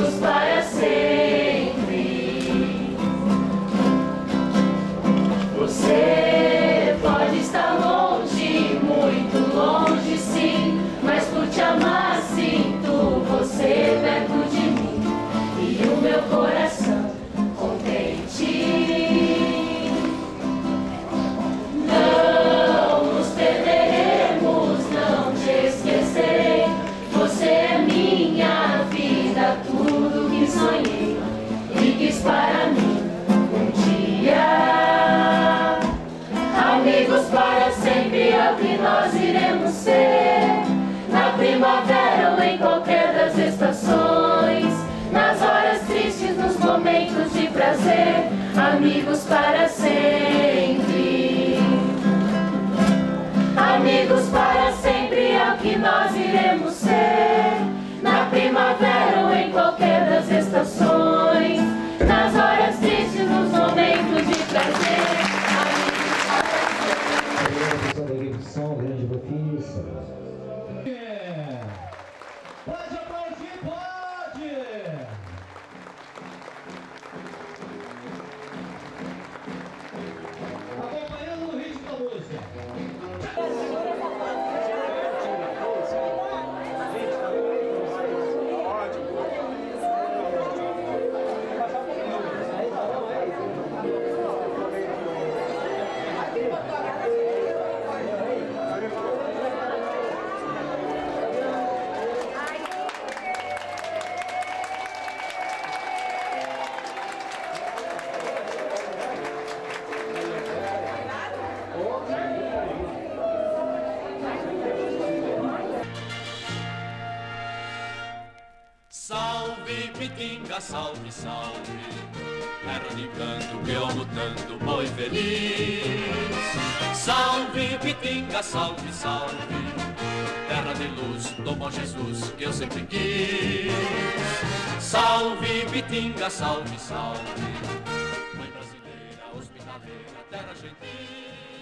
amigos para sempre. Você pode estar longe, muito longe sim, mas por te amar sinto você perto de mim e o meu coração contente. Não nos perderemos, não te esquecerei. Você é minha vida, tudo que sonhei e quis para mim um dia. Amigos para sempre é o que nós iremos ser, na primavera ou em qualquer das estações, nas horas tristes, nos momentos de prazer. Amigos para sempre. Amigos para sempre é o que nós iremos ser, na primavera ou em qualquer das estações, nas horas tristes, nos momentos de prazer. Pessoal da equipe de som, grande profissa. Pode aplaudir, pode! Acompanhando no ritmo da música. Salve, Pitinga, salve, salve, terra de canto que eu lutando boi feliz. Salve, Pitinga, salve, salve, terra de luz do bom Jesus que eu sempre quis. Salve, Pitinga, salve, salve, mãe brasileira, hospitaleira, terra gentil.